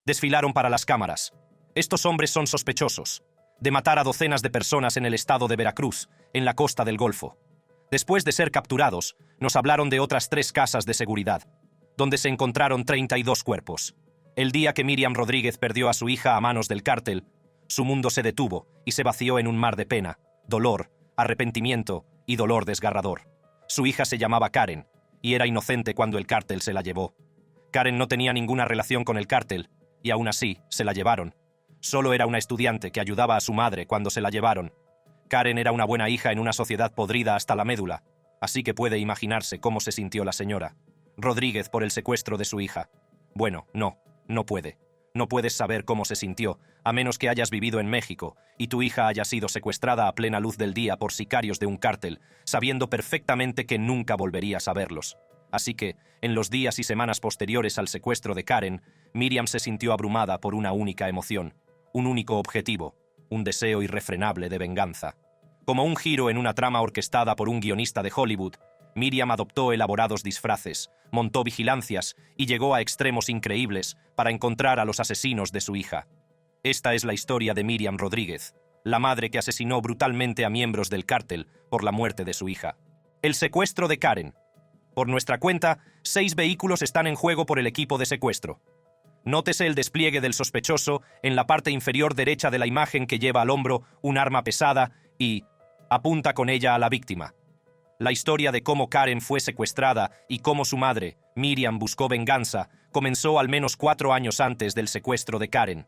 Desfilaron para las cámaras. Estos hombres son sospechosos de matar a docenas de personas en el estado de Veracruz, en la costa del Golfo. Después de ser capturados, nos hablaron de otras 3 casas de seguridad, donde se encontraron 32 cuerpos. El día que Miriam Rodríguez perdió a su hija a manos del cártel, su mundo se detuvo y se vació en un mar de pena, dolor, arrepentimiento y dolor desgarrador. Su hija se llamaba Karen, y era inocente cuando el cártel se la llevó. Karen no tenía ninguna relación con el cártel, y aún así se la llevaron. Solo era una estudiante que ayudaba a su madre cuando se la llevaron. Karen era una buena hija en una sociedad podrida hasta la médula, así que puede imaginarse cómo se sintió la señora Rodríguez por el secuestro de su hija. Bueno, no puede. No puedes saber cómo se sintió, a menos que hayas vivido en México y tu hija haya sido secuestrada a plena luz del día por sicarios de un cártel, sabiendo perfectamente que nunca volverías a verlos. Así que, en los días y semanas posteriores al secuestro de Karen, Miriam se sintió abrumada por una única emoción, un único objetivo, un deseo irrefrenable de venganza. Como un giro en una trama orquestada por un guionista de Hollywood, Miriam adoptó elaborados disfraces, montó vigilancias y llegó a extremos increíbles para encontrar a los asesinos de su hija. Esta es la historia de Miriam Rodríguez, la madre que asesinó brutalmente a miembros del cártel por la muerte de su hija. El secuestro de Karen. Por nuestra cuenta, 6 vehículos están en juego por el equipo de secuestro. Nótese el despliegue del sospechoso en la parte inferior derecha de la imagen que lleva al hombro un arma pesada y apunta con ella a la víctima. La historia de cómo Karen fue secuestrada y cómo su madre, Miriam, buscó venganza, comenzó al menos 4 años antes del secuestro de Karen.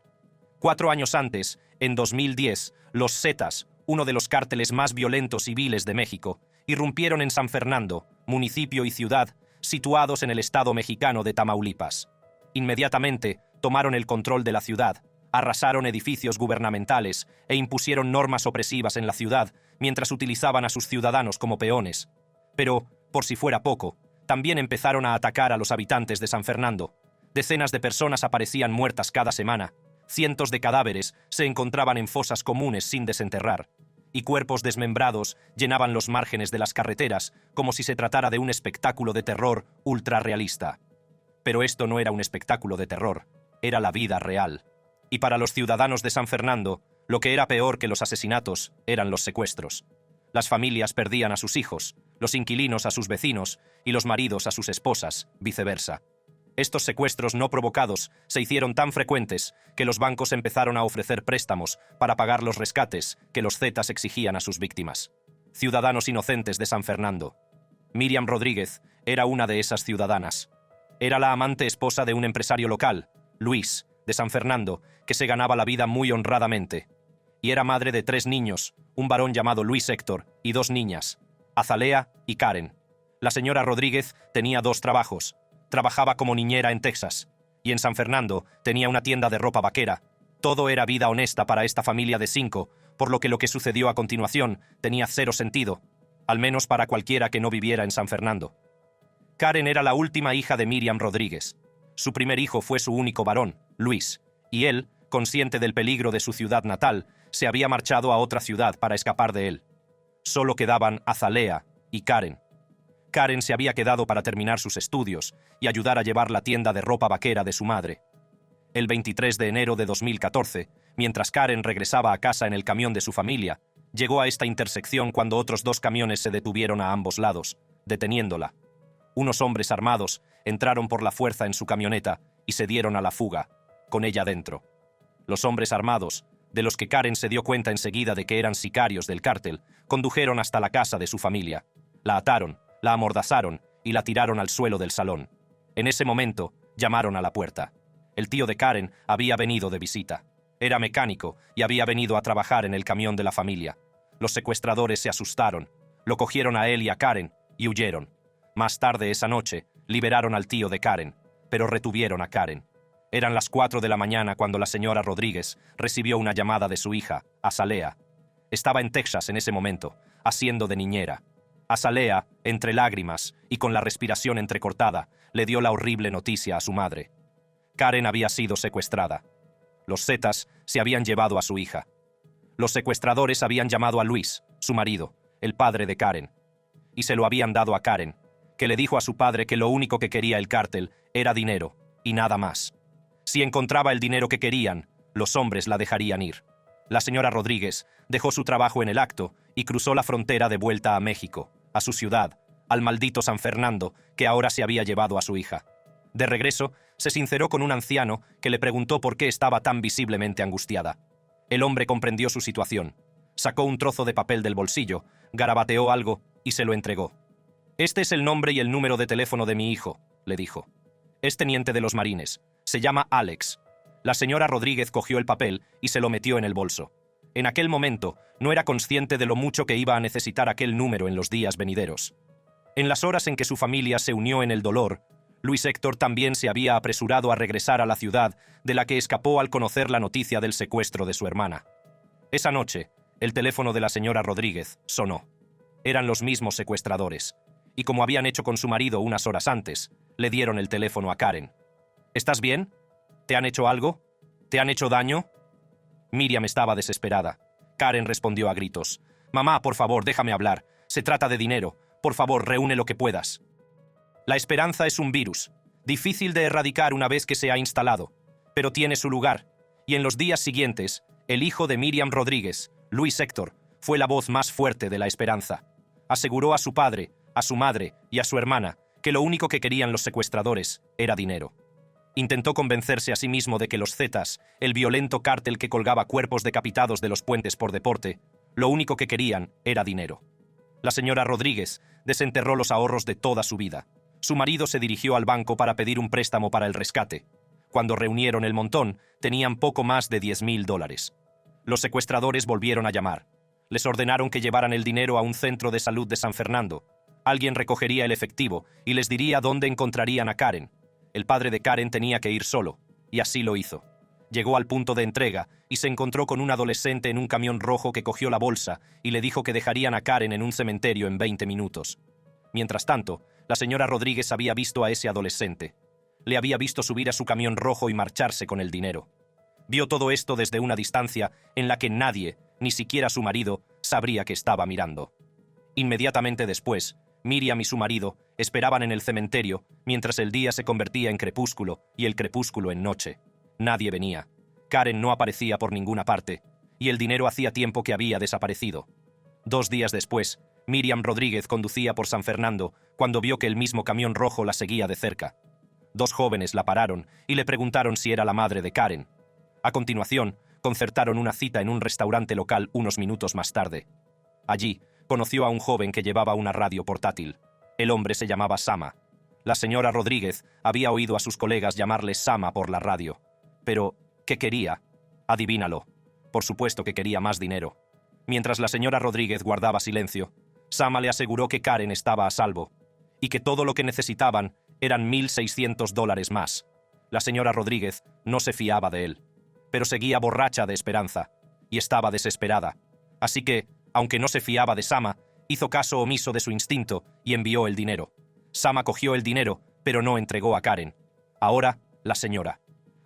4 años antes, en 2010, los Zetas, uno de los cárteles más violentos y viles de México, irrumpieron en San Fernando, municipio y ciudad, situados en el estado mexicano de Tamaulipas. Inmediatamente, tomaron el control de la ciudad, arrasaron edificios gubernamentales e impusieron normas opresivas en la ciudad mientras utilizaban a sus ciudadanos como peones. Pero, por si fuera poco, también empezaron a atacar a los habitantes de San Fernando. Decenas de personas aparecían muertas cada semana, cientos de cadáveres se encontraban en fosas comunes sin desenterrar, y cuerpos desmembrados llenaban los márgenes de las carreteras como si se tratara de un espectáculo de terror ultrarrealista. Pero esto no era un espectáculo de terror, era la vida real. Y para los ciudadanos de San Fernando, lo que era peor que los asesinatos eran los secuestros. Las familias perdían a sus hijos, los inquilinos a sus vecinos y los maridos a sus esposas, viceversa. Estos secuestros no provocados se hicieron tan frecuentes que los bancos empezaron a ofrecer préstamos para pagar los rescates que los Zetas exigían a sus víctimas. Ciudadanos inocentes de San Fernando. Miriam Rodríguez era una de esas ciudadanas. Era la amante esposa de un empresario local, Luis, de San Fernando, que se ganaba la vida muy honradamente. Y era madre de 3 niños, un varón llamado Luis Héctor y 2 niñas, Azalea y Karen. La señora Rodríguez tenía 2 trabajos. Trabajaba como niñera en Texas, y en San Fernando tenía una tienda de ropa vaquera. Todo era vida honesta para esta familia de 5, por lo que sucedió a continuación tenía 0 sentido, al menos para cualquiera que no viviera en San Fernando. Karen era la última hija de Miriam Rodríguez. Su primer hijo fue su único varón, Luis, y él, consciente del peligro de su ciudad natal, se había marchado a otra ciudad para escapar de él. Solo quedaban Azalea y Karen. Karen se había quedado para terminar sus estudios y ayudar a llevar la tienda de ropa vaquera de su madre. El 23 de enero de 2014, mientras Karen regresaba a casa en el camión de su familia, llegó a esta intersección cuando otros 2 camiones se detuvieron a ambos lados, deteniéndola. Unos hombres armados entraron por la fuerza en su camioneta y se dieron a la fuga, con ella dentro. Los hombres armados, de los que Karen se dio cuenta enseguida de que eran sicarios del cártel, condujeron hasta la casa de su familia. La ataron, la amordazaron y la tiraron al suelo del salón. En ese momento, llamaron a la puerta. El tío de Karen había venido de visita. Era mecánico y había venido a trabajar en el camión de la familia. Los secuestradores se asustaron, lo cogieron a él y a Karen y huyeron. Más tarde esa noche, liberaron al tío de Karen, pero retuvieron a Karen. Eran las 4 de la mañana cuando la señora Rodríguez recibió una llamada de su hija, Azalea. Estaba en Texas en ese momento, haciendo de niñera. Azalea, entre lágrimas y con la respiración entrecortada, le dio la horrible noticia a su madre. Karen había sido secuestrada. Los Zetas se habían llevado a su hija. Los secuestradores habían llamado a Luis, su marido, el padre de Karen, y se lo habían dado a Karen, que le dijo a su padre que lo único que quería el cártel era dinero y nada más. Si encontraba el dinero que querían, los hombres la dejarían ir. La señora Rodríguez dejó su trabajo en el acto y cruzó la frontera de vuelta a México, a su ciudad, al maldito San Fernando, que ahora se había llevado a su hija. De regreso, se sinceró con un anciano que le preguntó por qué estaba tan visiblemente angustiada. El hombre comprendió su situación. Sacó un trozo de papel del bolsillo, garabateó algo y se lo entregó. «Este es el nombre y el número de teléfono de mi hijo», le dijo. «Es teniente de los marines. Se llama Alex». La señora Rodríguez cogió el papel y se lo metió en el bolso. En aquel momento, no era consciente de lo mucho que iba a necesitar aquel número en los días venideros. En las horas en que su familia se unió en el dolor, Luis Héctor también se había apresurado a regresar a la ciudad de la que escapó al conocer la noticia del secuestro de su hermana. Esa noche, el teléfono de la señora Rodríguez sonó. Eran los mismos secuestradores, y como habían hecho con su marido unas horas antes, le dieron el teléfono a Karen. «¿Estás bien? ¿Te han hecho algo? ¿Te han hecho daño?» Miriam estaba desesperada. Karen respondió a gritos. «Mamá, por favor, déjame hablar. Se trata de dinero. Por favor, reúne lo que puedas». La esperanza es un virus, difícil de erradicar una vez que se ha instalado, pero tiene su lugar, y en los días siguientes, el hijo de Miriam Rodríguez, Luis Héctor, fue la voz más fuerte de la esperanza. Aseguró a su padre, a su madre y a su hermana que lo único que querían los secuestradores era dinero. Intentó convencerse a sí mismo de que los Zetas, el violento cártel que colgaba cuerpos decapitados de los puentes por deporte, lo único que querían era dinero. La señora Rodríguez desenterró los ahorros de toda su vida. Su marido se dirigió al banco para pedir un préstamo para el rescate. Cuando reunieron el montón, tenían poco más de $10,000. Los secuestradores volvieron a llamar. Les ordenaron que llevaran el dinero a un centro de salud de San Fernando. Alguien recogería el efectivo y les diría dónde encontrarían a Karen. El padre de Karen tenía que ir solo, y así lo hizo. Llegó al punto de entrega y se encontró con un adolescente en un camión rojo que cogió la bolsa y le dijo que dejarían a Karen en un cementerio en 20 minutos. Mientras tanto, la señora Rodríguez había visto a ese adolescente. Le había visto subir a su camión rojo y marcharse con el dinero. Vio todo esto desde una distancia en la que nadie, ni siquiera su marido, sabría que estaba mirando. Inmediatamente después, Miriam y su marido esperaban en el cementerio mientras el día se convertía en crepúsculo y el crepúsculo en noche. Nadie venía. Karen no aparecía por ninguna parte, y el dinero hacía tiempo que había desaparecido. 2 días después, Miriam Rodríguez conducía por San Fernando cuando vio que el mismo camión rojo la seguía de cerca. 2 jóvenes la pararon y le preguntaron si era la madre de Karen. A continuación, concertaron una cita en un restaurante local unos minutos más tarde. Allí, conoció a un joven que llevaba una radio portátil. El hombre se llamaba Sama. La señora Rodríguez había oído a sus colegas llamarle Sama por la radio. Pero, ¿qué quería? Adivínalo. Por supuesto que quería más dinero. Mientras la señora Rodríguez guardaba silencio, Sama le aseguró que Karen estaba a salvo y que todo lo que necesitaban eran $1,600 más. La señora Rodríguez no se fiaba de él, pero seguía borracha de esperanza y estaba desesperada. Así que, aunque no se fiaba de Sama, hizo caso omiso de su instinto y envió el dinero. Sama cogió el dinero, pero no entregó a Karen. Ahora, la señora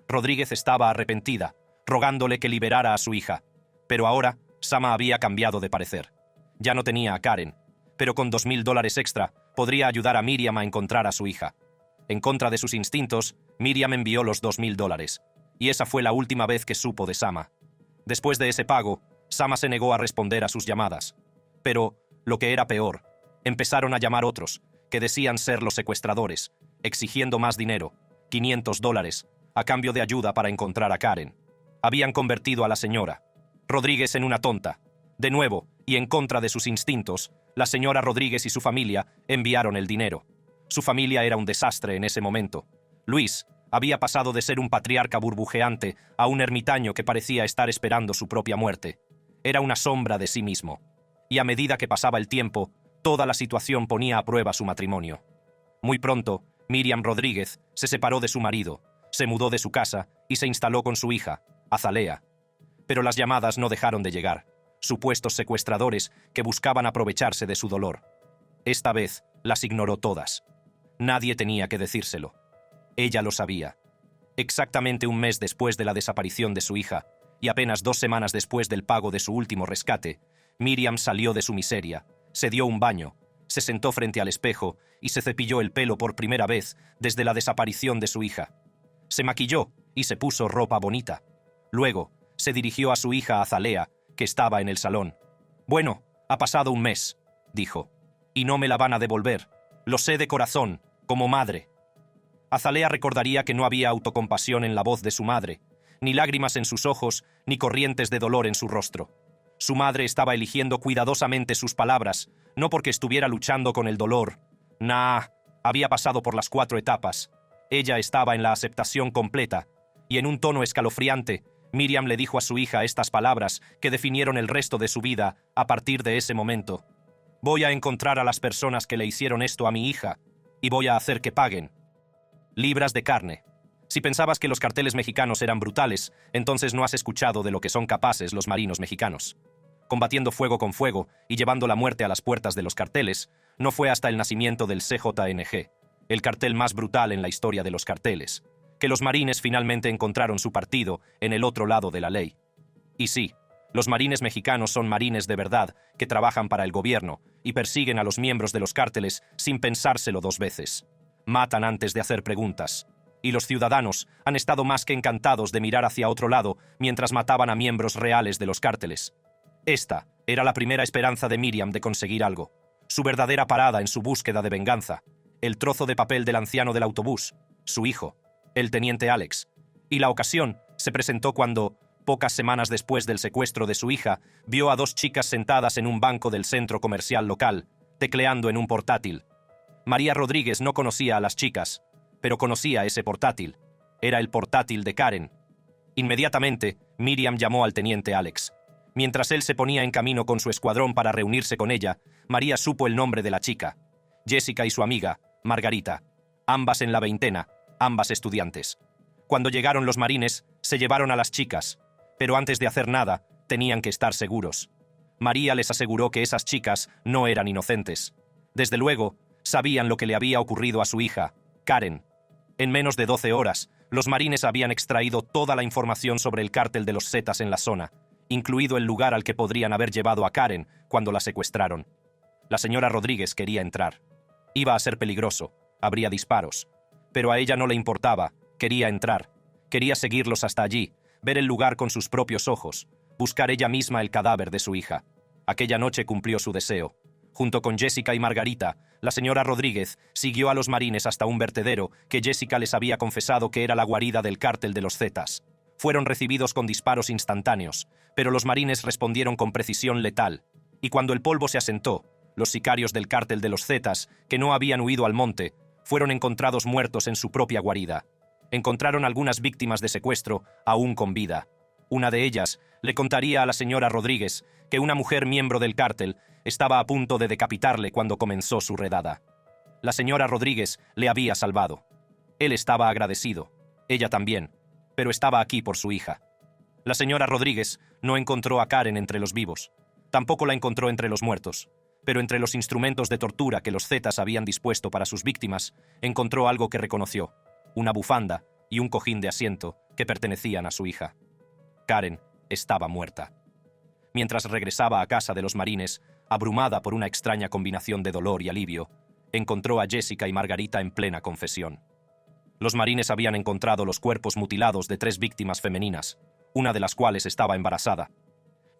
Rodríguez estaba arrepentida, rogándole que liberara a su hija. Pero ahora, Sama había cambiado de parecer. Ya no tenía a Karen, pero con $2,000 extra podría ayudar a Miriam a encontrar a su hija. En contra de sus instintos, Miriam envió los $2,000, y esa fue la última vez que supo de Sama. Después de ese pago, Sama se negó a responder a sus llamadas. Pero, lo que era peor, empezaron a llamar otros, que decían ser los secuestradores, exigiendo más dinero, $500, a cambio de ayuda para encontrar a Karen. Habían convertido a la señora Rodríguez en una tonta. De nuevo, y en contra de sus instintos, la señora Rodríguez y su familia enviaron el dinero. Su familia era un desastre en ese momento. Luis había pasado de ser un patriarca burbujeante a un ermitaño que parecía estar esperando su propia muerte. Era una sombra de sí mismo. Y a medida que pasaba el tiempo, toda la situación ponía a prueba su matrimonio. Muy pronto, Miriam Rodríguez se separó de su marido, se mudó de su casa y se instaló con su hija, Azalea. Pero las llamadas no dejaron de llegar, supuestos secuestradores que buscaban aprovecharse de su dolor. Esta vez las ignoró todas. Nadie tenía que decírselo. Ella lo sabía. Exactamente un mes después de la desaparición de su hija, y apenas 2 semanas después del pago de su último rescate, Miriam salió de su miseria, se dio un baño, se sentó frente al espejo y se cepilló el pelo por primera vez desde la desaparición de su hija. Se maquilló y se puso ropa bonita. Luego, se dirigió a su hija Azalea, que estaba en el salón. «Bueno, ha pasado un mes», dijo, «y no me la van a devolver. Lo sé de corazón, como madre». Azalea recordaría que no había autocompasión en la voz de su madre, ni lágrimas en sus ojos, ni corrientes de dolor en su rostro. Su madre estaba eligiendo cuidadosamente sus palabras, no porque estuviera luchando con el dolor. Había pasado por las 4 etapas. Ella estaba en la aceptación completa, y en un tono escalofriante, Miriam le dijo a su hija estas palabras que definieron el resto de su vida a partir de ese momento. «Voy a encontrar a las personas que le hicieron esto a mi hija, y voy a hacer que paguen. Libras de carne». Si pensabas que los carteles mexicanos eran brutales, entonces no has escuchado de lo que son capaces los marinos mexicanos. Combatiendo fuego con fuego y llevando la muerte a las puertas de los carteles, no fue hasta el nacimiento del CJNG, el cartel más brutal en la historia de los carteles, que los marines finalmente encontraron su partido en el otro lado de la ley. Y sí, los marines mexicanos son marines de verdad que trabajan para el gobierno y persiguen a los miembros de los cárteles sin pensárselo 2 veces. Matan antes de hacer preguntas. Y los ciudadanos han estado más que encantados de mirar hacia otro lado mientras mataban a miembros reales de los cárteles. Esta era la primera esperanza de Miriam de conseguir algo, su verdadera parada en su búsqueda de venganza, el trozo de papel del anciano del autobús, su hijo, el teniente Alex. Y la ocasión se presentó cuando, pocas semanas después del secuestro de su hija, vio a 2 chicas sentadas en un banco del centro comercial local, tecleando en un portátil. María Rodríguez no conocía a las chicas, pero conocía ese portátil. Era el portátil de Karen. Inmediatamente, Miriam llamó al teniente Alex. Mientras él se ponía en camino con su escuadrón para reunirse con ella, María supo el nombre de la chica. Jessica y su amiga, Margarita. Ambas en la veintena, ambas estudiantes. Cuando llegaron los marines, se llevaron a las chicas, pero antes de hacer nada, tenían que estar seguros. María les aseguró que esas chicas no eran inocentes. Desde luego, sabían lo que le había ocurrido a su hija, Karen. En menos de 12 horas, los marines habían extraído toda la información sobre el cártel de los Zetas en la zona, incluido el lugar al que podrían haber llevado a Karen cuando la secuestraron. La señora Rodríguez quería entrar. Iba a ser peligroso, habría disparos. Pero a ella no le importaba, quería entrar. Quería seguirlos hasta allí, ver el lugar con sus propios ojos, buscar ella misma el cadáver de su hija. Aquella noche cumplió su deseo. Junto con Jessica y Margarita, la señora Rodríguez siguió a los marines hasta un vertedero que Jessica les había confesado que era la guarida del cártel de los Zetas. Fueron recibidos con disparos instantáneos, pero los marines respondieron con precisión letal. Y cuando el polvo se asentó, los sicarios del cártel de los Zetas, que no habían huido al monte, fueron encontrados muertos en su propia guarida. Encontraron algunas víctimas de secuestro aún con vida. Una de ellas le contaría a la señora Rodríguez que una mujer miembro del cártel estaba a punto de decapitarle cuando comenzó su redada. La señora Rodríguez le había salvado. Él estaba agradecido, ella también, pero estaba aquí por su hija. La señora Rodríguez no encontró a Karen entre los vivos, tampoco la encontró entre los muertos, pero entre los instrumentos de tortura que los Zetas habían dispuesto para sus víctimas, encontró algo que reconoció, una bufanda y un cojín de asiento que pertenecían a su hija. Karen estaba muerta. Mientras regresaba a casa de los marines, abrumada por una extraña combinación de dolor y alivio, encontró a Jessica y Margarita en plena confesión. Los marines habían encontrado los cuerpos mutilados de 3 víctimas femeninas, una de las cuales estaba embarazada.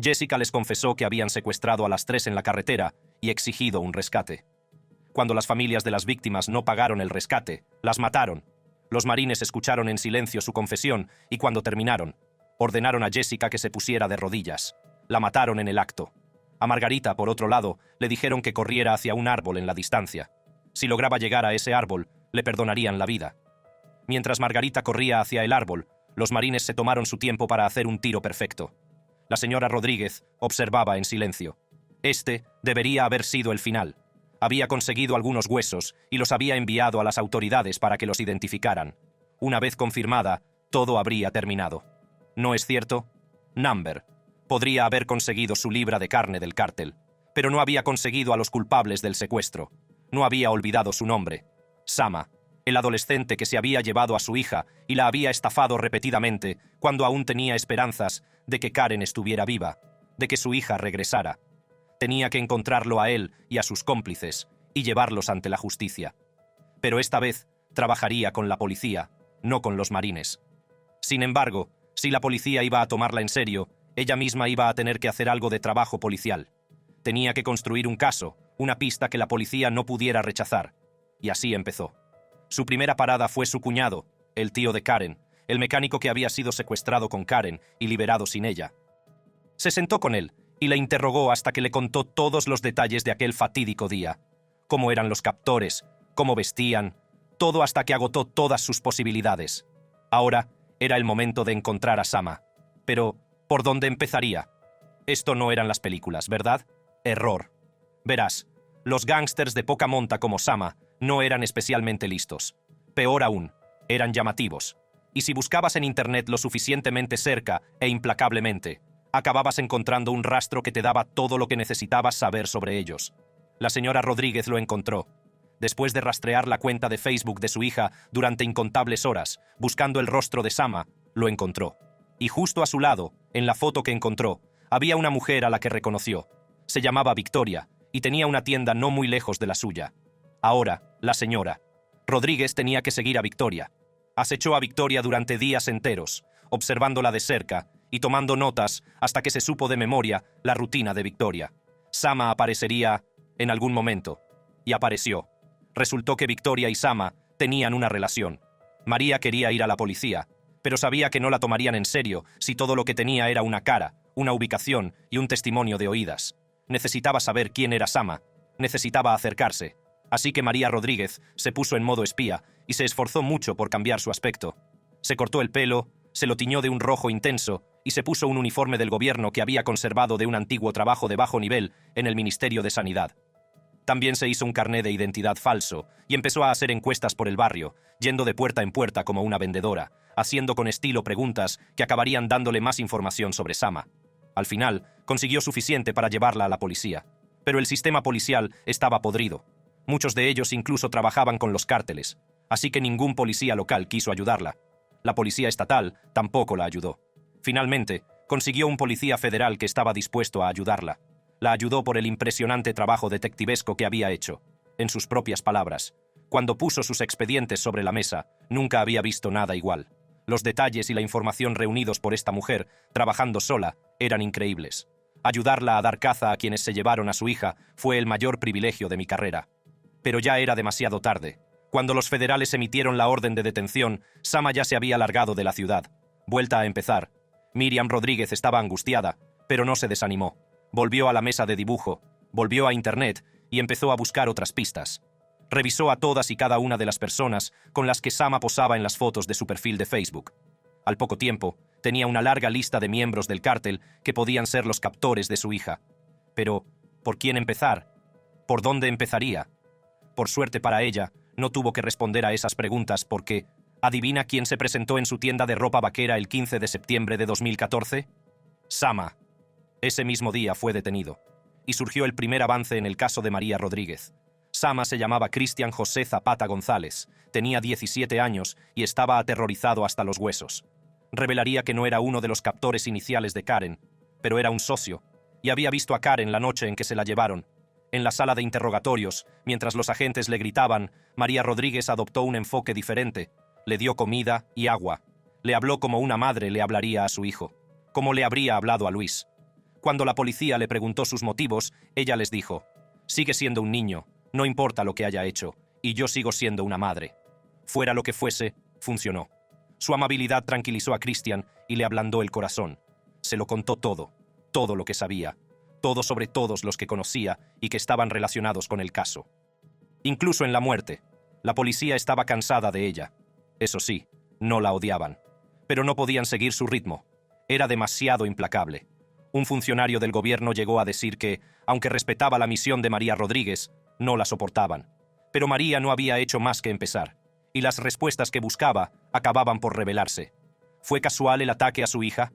Jessica les confesó que habían secuestrado a las 3 en la carretera y exigido un rescate. Cuando las familias de las víctimas no pagaron el rescate, las mataron. Los marines escucharon en silencio su confesión y cuando terminaron, ordenaron a Jessica que se pusiera de rodillas. La mataron en el acto. A Margarita, por otro lado, le dijeron que corriera hacia un árbol en la distancia. Si lograba llegar a ese árbol, le perdonarían la vida. Mientras Margarita corría hacia el árbol, los marines se tomaron su tiempo para hacer un tiro perfecto. La señora Rodríguez observaba en silencio. Este debería haber sido el final. Había conseguido algunos huesos y los había enviado a las autoridades para que los identificaran. Una vez confirmada, todo habría terminado. ¿No es cierto? Number podría haber conseguido su libra de carne del cártel, pero no había conseguido a los culpables del secuestro. No había olvidado su nombre. Sama, el adolescente que se había llevado a su hija y la había estafado repetidamente cuando aún tenía esperanzas de que Karen estuviera viva, de que su hija regresara. Tenía que encontrarlo a él y a sus cómplices y llevarlos ante la justicia. Pero esta vez trabajaría con la policía, no con los marines. Sin embargo, si la policía iba a tomarla en serio, ella misma iba a tener que hacer algo de trabajo policial. Tenía que construir un caso, una pista que la policía no pudiera rechazar. Y así empezó. Su primera parada fue su cuñado, el tío de Karen, el mecánico que había sido secuestrado con Karen y liberado sin ella. Se sentó con él y la interrogó hasta que le contó todos los detalles de aquel fatídico día. Cómo eran los captores, cómo vestían, todo hasta que agotó todas sus posibilidades. Ahora era el momento de encontrar a Sama. Pero, ¿por dónde empezaría? Esto no eran las películas, ¿verdad? Error. Verás, los gángsters de poca monta como Sama no eran especialmente listos. Peor aún, eran llamativos. Y si buscabas en internet lo suficientemente cerca e implacablemente, acababas encontrando un rastro que te daba todo lo que necesitabas saber sobre ellos. La señora Rodríguez lo encontró. Después de rastrear la cuenta de Facebook de su hija durante incontables horas, buscando el rostro de Sama, lo encontró. Y justo a su lado, en la foto que encontró, había una mujer a la que reconoció. Se llamaba Victoria y tenía una tienda no muy lejos de la suya. Ahora, la señora Rodríguez tenía que seguir a Victoria. Acechó a Victoria durante días enteros, observándola de cerca y tomando notas hasta que se supo de memoria la rutina de Victoria. Sama aparecería en algún momento. Y apareció. Resultó que Victoria y Sama tenían una relación. María quería ir a la policía, pero sabía que no la tomarían en serio si todo lo que tenía era una cara, una ubicación y un testimonio de oídas. Necesitaba saber quién era Sama. Necesitaba acercarse. Así que María Rodríguez se puso en modo espía y se esforzó mucho por cambiar su aspecto. Se cortó el pelo, se lo tiñó de un rojo intenso y se puso un uniforme del gobierno que había conservado de un antiguo trabajo de bajo nivel en el Ministerio de Sanidad. También se hizo un carné de identidad falso y empezó a hacer encuestas por el barrio, yendo de puerta en puerta como una vendedora, haciendo con estilo preguntas que acabarían dándole más información sobre Sama. Al final, consiguió suficiente para llevarla a la policía. Pero el sistema policial estaba podrido. Muchos de ellos incluso trabajaban con los cárteles, así que ningún policía local quiso ayudarla. La policía estatal tampoco la ayudó. Finalmente, consiguió un policía federal que estaba dispuesto a ayudarla. La ayudó por el impresionante trabajo detectivesco que había hecho. En sus propias palabras, cuando puso sus expedientes sobre la mesa, nunca había visto nada igual. Los detalles y la información reunidos por esta mujer, trabajando sola, eran increíbles. Ayudarla a dar caza a quienes se llevaron a su hija fue el mayor privilegio de mi carrera. Pero ya era demasiado tarde. Cuando los federales emitieron la orden de detención, Sama ya se había largado de la ciudad. Vuelta a empezar. Miriam Rodríguez estaba angustiada, pero no se desanimó. Volvió a la mesa de dibujo, volvió a internet y empezó a buscar otras pistas. Revisó a todas y cada una de las personas con las que Sama posaba en las fotos de su perfil de Facebook. Al poco tiempo, tenía una larga lista de miembros del cártel que podían ser los captores de su hija. Pero, ¿por quién empezar? ¿Por dónde empezaría? Por suerte para ella, no tuvo que responder a esas preguntas porque, ¿adivina quién se presentó en su tienda de ropa vaquera el 15 de septiembre de 2014? Sama. Ese mismo día fue detenido. Y surgió el primer avance en el caso de María Rodríguez. Sama se llamaba Cristian José Zapata González, tenía 17 años y estaba aterrorizado hasta los huesos. Revelaría que no era uno de los captores iniciales de Karen, pero era un socio, y había visto a Karen la noche en que se la llevaron. En la sala de interrogatorios, mientras los agentes le gritaban, María Rodríguez adoptó un enfoque diferente. Le dio comida y agua. Le habló como una madre le hablaría a su hijo, como le habría hablado a Luis. Cuando la policía le preguntó sus motivos, ella les dijo: «Sigue siendo un niño, no importa lo que haya hecho, y yo sigo siendo una madre». Fuera lo que fuese, funcionó. Su amabilidad tranquilizó a Cristian y le ablandó el corazón. Se lo contó todo, todo lo que sabía, todo sobre todos los que conocía y que estaban relacionados con el caso. Incluso en la muerte, la policía estaba cansada de ella. Eso sí, no la odiaban. Pero no podían seguir su ritmo. Era demasiado implacable. Un funcionario del gobierno llegó a decir que, aunque respetaba la misión de María Rodríguez, no la soportaban. Pero María no había hecho más que empezar, y las respuestas que buscaba acababan por revelarse. ¿Fue casual el ataque a su hija?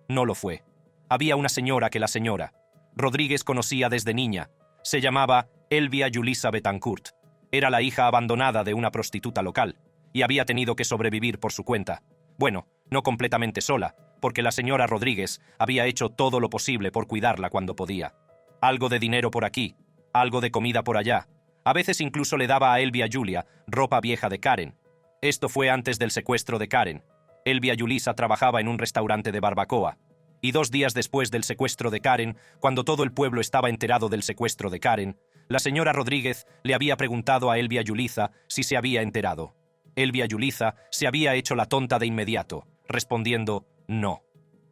No lo fue. Había una señora que la señora Rodríguez conocía desde niña. Se llamaba Elvia Yulisa Betancourt. Era la hija abandonada de una prostituta local, y había tenido que sobrevivir por su cuenta. Bueno, no completamente sola, porque la señora Rodríguez había hecho todo lo posible por cuidarla cuando podía. Algo de dinero por aquí, algo de comida por allá. A veces incluso le daba a Elvia Julia ropa vieja de Karen. Esto fue antes del secuestro de Karen. Elvia Yulisa trabajaba en un restaurante de barbacoa. Y 2 días después del secuestro de Karen, cuando todo el pueblo estaba enterado del secuestro de Karen, la señora Rodríguez le había preguntado a Elvia Yulisa si se había enterado. Elvia Yulisa se había hecho la tonta de inmediato, respondiendo no.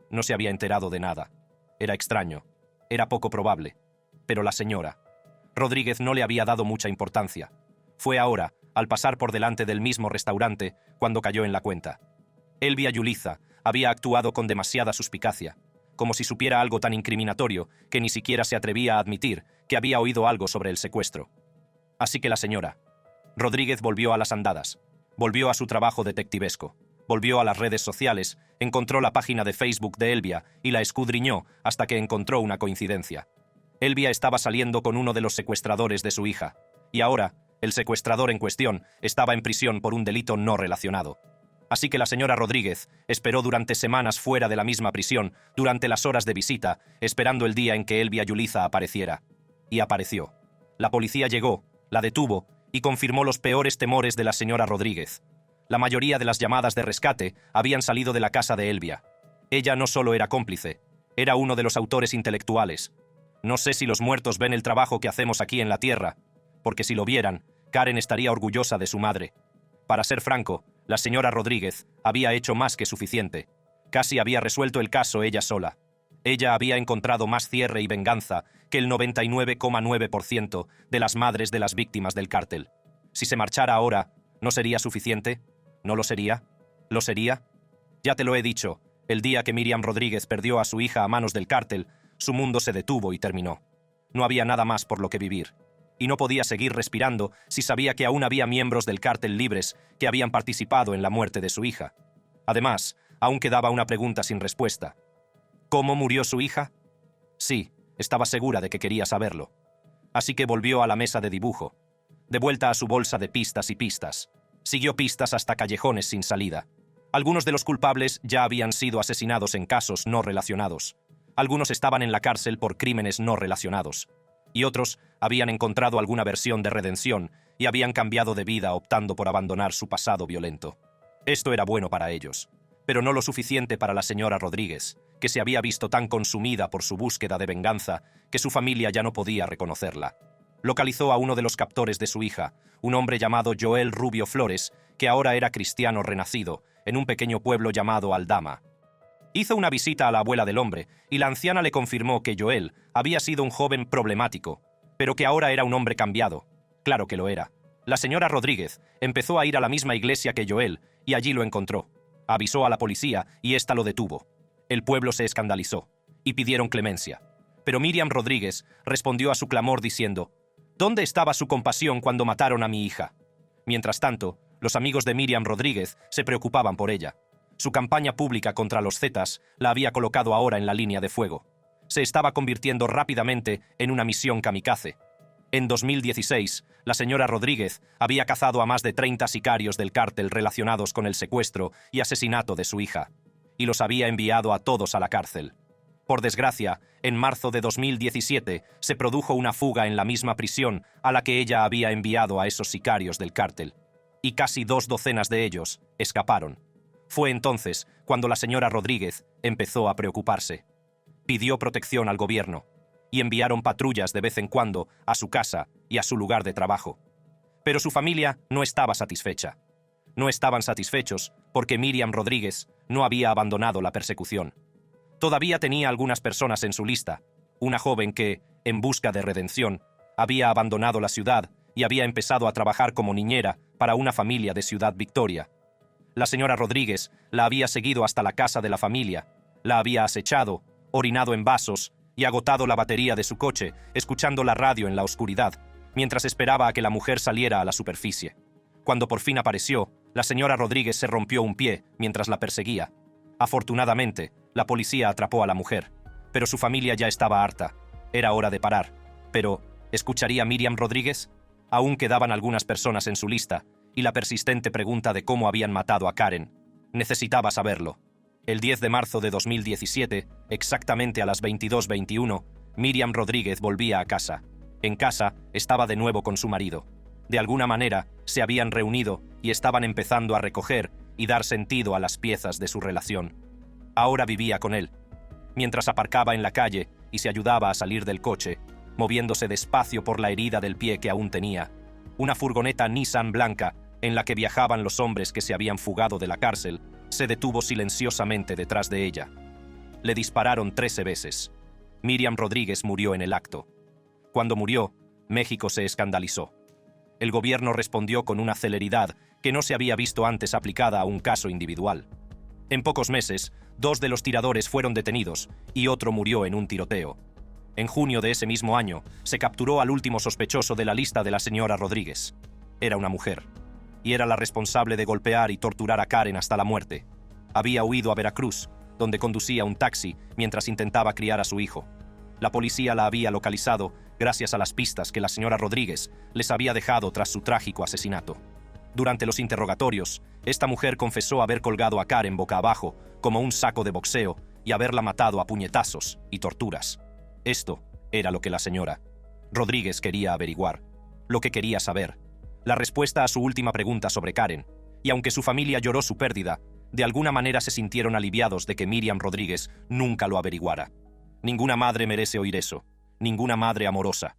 No se había enterado de nada. Era extraño. Era poco probable. Pero la señora Rodríguez no le había dado mucha importancia. Fue ahora, al pasar por delante del mismo restaurante, cuando cayó en la cuenta. Elvia Yulisa había actuado con demasiada suspicacia, como si supiera algo tan incriminatorio que ni siquiera se atrevía a admitir que había oído algo sobre el secuestro. Así que la señora Rodríguez volvió a las andadas, volvió a su trabajo detectivesco, volvió a las redes sociales, encontró la página de Facebook de Elvia y la escudriñó hasta que encontró una coincidencia. Elvia estaba saliendo con uno de los secuestradores de su hija, y ahora el secuestrador en cuestión estaba en prisión por un delito no relacionado. Así que la señora Rodríguez esperó durante semanas fuera de la misma prisión, durante las horas de visita, esperando el día en que Elvia Yulisa apareciera. Y apareció. La policía llegó, la detuvo y confirmó los peores temores de la señora Rodríguez. La mayoría de las llamadas de rescate habían salido de la casa de Elvia. Ella no solo era cómplice, era uno de los autores intelectuales. No sé si los muertos ven el trabajo que hacemos aquí en la tierra, porque si lo vieran, Karen estaría orgullosa de su madre. Para ser franco, la señora Rodríguez había hecho más que suficiente. Casi había resuelto el caso ella sola. Ella había encontrado más cierre y venganza que el 99,9% de las madres de las víctimas del cártel. Si se marchara ahora, ¿no sería suficiente? ¿No lo sería? ¿Lo sería? Ya te lo he dicho, el día que Miriam Rodríguez perdió a su hija a manos del cártel, su mundo se detuvo y terminó. No había nada más por lo que vivir. Y no podía seguir respirando si sabía que aún había miembros del cártel libres que habían participado en la muerte de su hija. Además, aún quedaba una pregunta sin respuesta. ¿Cómo murió su hija? Sí, estaba segura de que quería saberlo. Así que volvió a la mesa de dibujo. De vuelta a su bolsa de pistas y pistas. Siguió pistas hasta callejones sin salida. Algunos de los culpables ya habían sido asesinados en casos no relacionados. Algunos estaban en la cárcel por crímenes no relacionados. Y otros habían encontrado alguna versión de redención y habían cambiado de vida optando por abandonar su pasado violento. Esto era bueno para ellos, pero no lo suficiente para la señora Rodríguez, que se había visto tan consumida por su búsqueda de venganza que su familia ya no podía reconocerla. Localizó a uno de los captores de su hija, un hombre llamado Joel Rubio Flores, que ahora era cristiano renacido, en un pequeño pueblo llamado Aldama. Hizo una visita a la abuela del hombre y la anciana le confirmó que Joel había sido un joven problemático, pero que ahora era un hombre cambiado. Claro que lo era. La señora Rodríguez empezó a ir a la misma iglesia que Joel y allí lo encontró. Avisó a la policía y ésta lo detuvo. El pueblo se escandalizó y pidieron clemencia. Pero Miriam Rodríguez respondió a su clamor diciendo: ¿Dónde estaba su compasión cuando mataron a mi hija? Mientras tanto, los amigos de Miriam Rodríguez se preocupaban por ella. Su campaña pública contra los Zetas la había colocado ahora en la línea de fuego. Se estaba convirtiendo rápidamente en una misión kamikaze. En 2016, la señora Rodríguez había cazado a más de 30 sicarios del cártel relacionados con el secuestro y asesinato de su hija, y los había enviado a todos a la cárcel. Por desgracia, en marzo de 2017 se produjo una fuga en la misma prisión a la que ella había enviado a esos sicarios del cártel, y casi 2 docenas de ellos escaparon. Fue entonces cuando la señora Rodríguez empezó a preocuparse. Pidió protección al gobierno y enviaron patrullas de vez en cuando a su casa y a su lugar de trabajo. Pero su familia no estaba satisfecha. No estaban satisfechos porque Miriam Rodríguez no había abandonado la persecución. Todavía tenía algunas personas en su lista, una joven que, en busca de redención, había abandonado la ciudad y había empezado a trabajar como niñera para una familia de Ciudad Victoria. La señora Rodríguez la había seguido hasta la casa de la familia, la había acechado, orinado en vasos y agotado la batería de su coche, escuchando la radio en la oscuridad, mientras esperaba a que la mujer saliera a la superficie. Cuando por fin apareció, la señora Rodríguez se rompió un pie mientras la perseguía. Afortunadamente, la policía atrapó a la mujer, pero su familia ya estaba harta. Era hora de parar. Pero, ¿escucharía Miriam Rodríguez? Aún quedaban algunas personas en su lista, y la persistente pregunta de cómo habían matado a Karen. Necesitaba saberlo. El 10 de marzo de 2017, exactamente a las 22:21, Miriam Rodríguez volvía a casa. En casa estaba de nuevo con su marido. De alguna manera, se habían reunido y estaban empezando a recoger y dar sentido a las piezas de su relación. Ahora vivía con él. Mientras aparcaba en la calle y se ayudaba a salir del coche, moviéndose despacio por la herida del pie que aún tenía, una furgoneta Nissan blanca en la que viajaban los hombres que se habían fugado de la cárcel se detuvo silenciosamente detrás de ella. Le dispararon 13 veces. Miriam Rodríguez murió en el acto. Cuando murió, México se escandalizó. El gobierno respondió con una celeridad que no se había visto antes aplicada a un caso individual. En pocos meses, 2 de los tiradores fueron detenidos y otro murió en un tiroteo. En junio de ese mismo año, se capturó al último sospechoso de la lista de la señora Rodríguez. Era una mujer, y era la responsable de golpear y torturar a Karen hasta la muerte. Había huido a Veracruz, donde conducía un taxi mientras intentaba criar a su hijo. La policía la había localizado gracias a las pistas que la señora Rodríguez les había dejado tras su trágico asesinato. Durante los interrogatorios, esta mujer confesó haber colgado a Karen boca abajo, como un saco de boxeo, y haberla matado a puñetazos y torturas. Esto era lo que la señora Rodríguez quería averiguar, lo que quería saber, la respuesta a su última pregunta sobre Karen, y aunque su familia lloró su pérdida, de alguna manera se sintieron aliviados de que Miriam Rodríguez nunca lo averiguara. Ninguna madre merece oír eso, ninguna madre amorosa.